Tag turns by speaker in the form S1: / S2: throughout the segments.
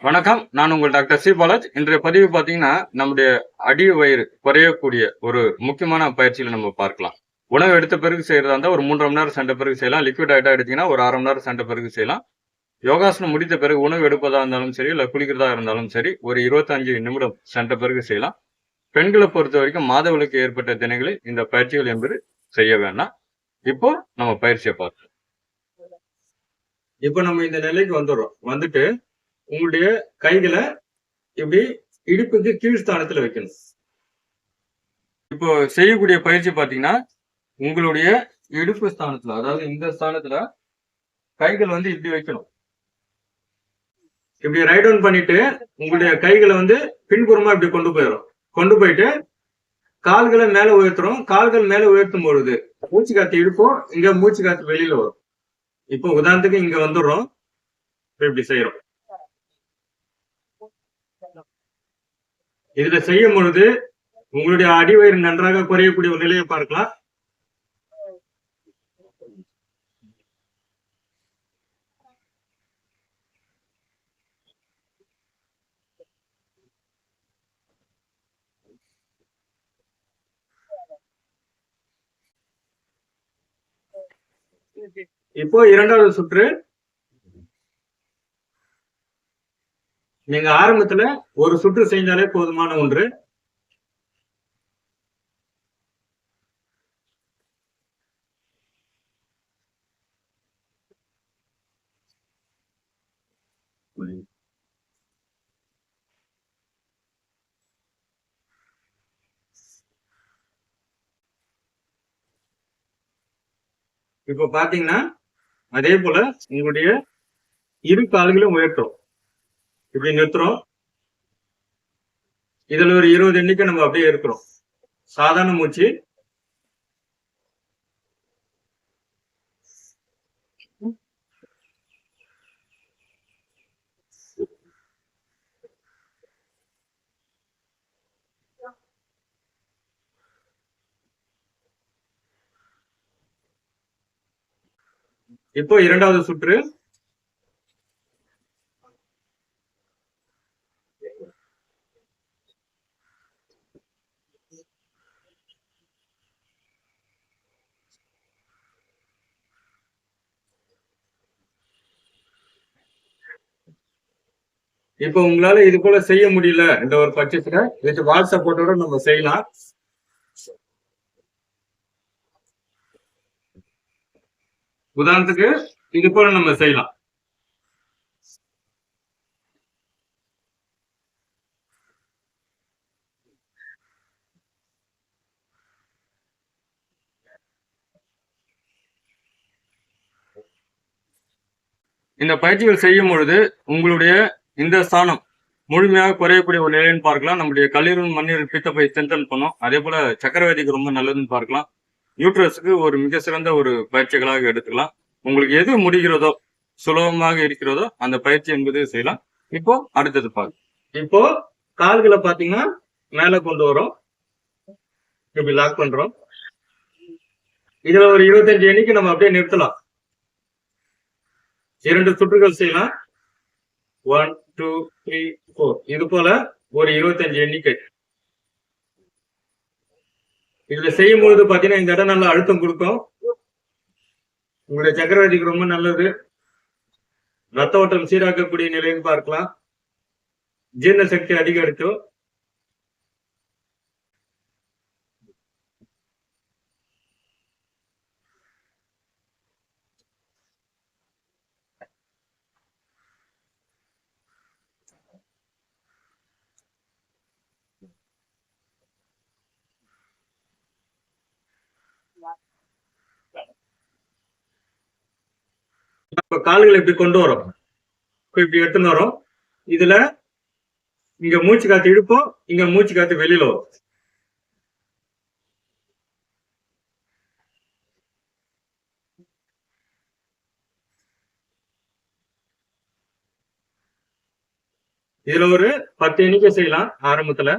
S1: வணக்கம். நான் உங்கள் டாக்டர் சி பாலாஜ். இன்றைய பதிவு பார்த்தீங்கன்னா, நம்முடைய அடி வயிறு குறையக்கூடிய ஒரு முக்கியமான பயிற்சியில நம்ம பார்க்கலாம். உணவு எடுத்த பிறகு செய்றதா இருந்தா ஒரு 3 1/2 மணி நேரம் சென்ற பிறகு செய்யலாம். லிக்விட் டயட்டா எடுத்தீங்கன்னா ஒரு 1/2 மணி நேரம் சென்ற பிறகு செய்யலாம். யோகாசனம் முடித்த பிறகு உணவு எடுப்பதா இருந்தாலும் சரி, இல்ல குளிக்கிறதா இருந்தாலும் சரி, ஒரு 25 நிமிடம் சென்ற பிறகு செய்யலாம். பெண்கள பொறுத்தவரைக்கும் மாதவிலக்கு ஏற்பட்ட தினங்களில் இந்த பயிற்சிகள் என்பது செய்ய வேண்டாம். இப்போ நம்ம பயிற்சிய பார்ப்போம். இப்போ நம்ம இந்த நிலைக்கு வந்துர்றோம். வந்துட்டு உங்களுடைய கைகள இப்படி இடுப்புக்கு கீழ் ஸ்தானத்துல வைக்கணும். இப்போ செய்யக்கூடிய பயிற்சி பாத்தீங்கன்னா, உங்களுடைய இடுப்பு ஸ்தானத்துல, அதாவது இந்த ஸ்தானத்துல கைகள் வந்து இப்படி வைக்கணும். இப்படி ரைட் டவுன் பண்ணிட்டு உங்களுடைய கைகளை வந்து பின்புறமா இப்படி கொண்டு போயிடும். கொண்டு போயிட்டு கால்களை மேல உயர்த்துறோம். கால்கள் மேல உயர்த்தும் பொழுது மூச்சு காத்து இழுப்போம், இங்க மூச்சு காத்து வெளியில வரும். இப்போ உதாரணத்துக்கு இங்க வந்துடுறோம், இப்படி செய்யறோம். இதுல செய்யும் பொழுது உங்களுடைய அடிவயிறு நன்றாக குறையக்கூடிய ஒரு நிலையை பார்க்கலாம். இப்போ இரண்டாவது சுற்று. நீங்க ஆரம்பத்துல ஒரு சுற்று செஞ்சாலே போதுமான ஒன்று. இப்ப பாத்தீங்கன்னா அதே போல உங்களுடைய இரு கால்களும் உயர்த்தும். இப்படி நிறுத்துறோம். இதுல ஒரு 20 எண்ணிக்கை நம்ம அப்படியே இருக்கிறோம். சாதாரண மூச்சு. இப்போ இரண்டாவது சுற்று. இப்போ உங்களால இது போல செய்ய முடியல இந்த ஒரு பட்சத்துல இதுக்கு வால் சப்போர்ட்டோட நம்ம செய்யலாம். உதாரணத்துக்கு இது போல நம்ம செய்யலாம். இந்த பயிற்சிகள் செய்யும் பொழுது உங்களுடைய இந்த ஸ்தானம் முழுமையாக குறையக்கூடிய ஒரு நிலைன்னு பார்க்கலாம். நம்முடைய கல்லீரல் மண்ணீரல் பித்தப்பை ஸ்ட்ரென்தன் பண்ணும். அதே போல சக்கரவர்த்திக்கு ரொம்ப நல்லதுன்னு பார்க்கலாம். யூட்ரஸுக்கு ஒரு மிக சிறந்த ஒரு பயிற்சிகளாக எடுத்துக்கலாம். உங்களுக்கு எது முடிகிறதோ, சுலபமாக இருக்கிறதோ அந்த பயிற்சி என்பது செய்யலாம். இப்போ அடுத்தது பார்க்கலாம். இப்போ கால்களை பாத்தீங்கன்னா மேல கொண்டு வரோம், இப்படி லாக் பண்றோம். இதுல ஒரு 25 எண்ணிக்கை நம்ம அப்படியே நிறுத்தலாம். 2 சுற்றுகள் செய்யலாம். 1 2 3 4 இது போல ஒரு 25 எண்ணிக்கை. இதுல செய்யும் பொழுது பாத்தீங்கன்னா இந்த இடம் நல்லா அழுத்தம் கொடுக்கும். உங்களுடைய சக்கரவர்த்திக்கு ரொம்ப நல்லது. ரத்த ஓட்டம் சீராக்கக்கூடிய நிலைன்னு பார்க்கலாம். ஜீரண சக்தி அதிகரிக்கும். இப்ப கால்களை இப்படி கொண்டு வரோம், இப்படி எடுத்துன்னு வரோம். இதுல இங்க மூச்சு காத்து இழுப்போம், இங்க மூச்சு காத்து வெளியில வரும். இதுல ஒரு 10 எண்ணிக்கை செய்யலாம் ஆரம்பத்துல.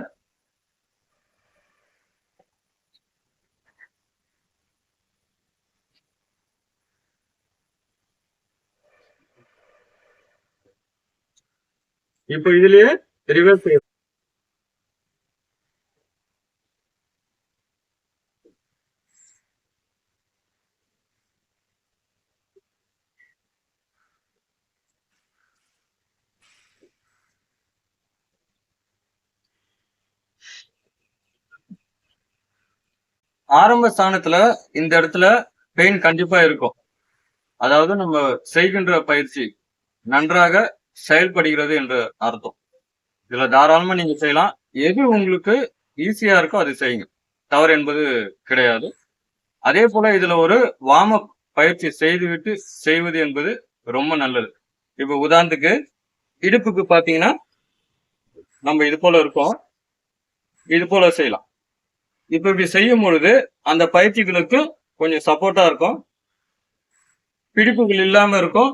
S1: இப்போ இதுலயே ரிவர்ஸ் ஆரம்ப ஸ்தானத்துல இந்த இடத்துல பெயின் கண்டிப்பா இருக்கும். அதாவது நம்ம செய்கின்ற பயிற்சி நன்றாக செயல்படுகிறது என்று அர்த்தம். இதுல தாராளமா நீங்க செய்யலாம். எது உங்களுக்கு ஈஸியா இருக்கோ அது செய்யுங்க. தவறு என்பது கிடையாது. அதே போல இதுல ஒரு வார்ம் அப் பயிற்சி செய்துவிட்டு செய்வது என்பது ரொம்ப நல்லது. இப்ப உதாரணத்துக்கு இடுப்புக்கு பாத்தீங்கன்னா நம்ம இது போல இருக்கோம். இது போல செய்யலாம். இப்ப இப்படி செய்யும் பொழுது அந்த பயிற்சிகளுக்கு கொஞ்சம் சப்போர்ட்டா இருக்கும். பிடிப்புகள் இல்லாம இருக்கும்.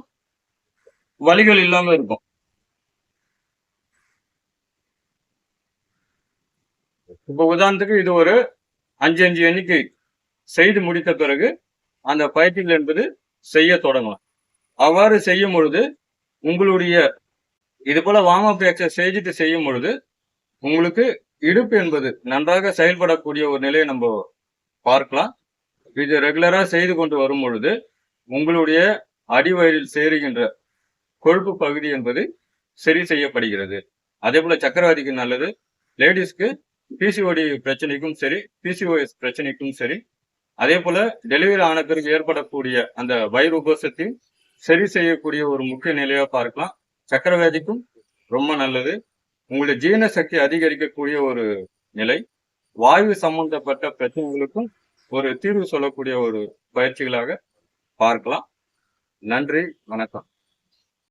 S1: வலிகள் இல்லாம இருக்கும். இப்ப உதாரணத்துக்கு இது ஒரு 5 எண்ணிக்கை செய்து முடித்த பிறகு அந்த பயிற்சிகள் என்பது செய்ய தொடங்கலாம். அவ்வாறு செய்யும் பொழுது உங்களுடைய இது போல வார்ம் அப் எக்சர்சைஸ் செய்துட்டு செய்யும் பொழுது உங்களுக்கு இடுப்பு என்பது நன்றாக செயல்படக்கூடிய ஒரு நிலையை நம்ம பார்க்கலாம். இது ரெகுலரா செய்து கொண்டு வரும் பொழுது உங்களுடைய அடிவயிறில் சேருகின்ற கொழுப்பு பகுதி என்பது சரி செய்யப்படுகிறது. அதே போல சக்கரவாதிக்கு நல்லது. லேடிஸ்க்கு பிசிஓடி பிரச்சனைக்கும் சரி, பிசிஓஎஸ் பிரச்சனைக்கும் சரி, அதே போல டெலிவரி ஆன பிறகு ஏற்படக்கூடிய அந்த வயிறு உபசத்தையும் சரி செய்யக்கூடிய ஒரு முக்கிய நிலையா பார்க்கலாம். சக்கரவியாதிக்கும் ரொம்ப நல்லது. உங்களுடைய ஜீரண சக்தி அதிகரிக்கக்கூடிய ஒரு நிலை. வாயு சம்பந்தப்பட்ட பிரச்சனைகளுக்கும் ஒரு தீர்வு சொல்லக்கூடிய ஒரு பயிற்சிகளாக பார்க்கலாம். நன்றி, வணக்கம்.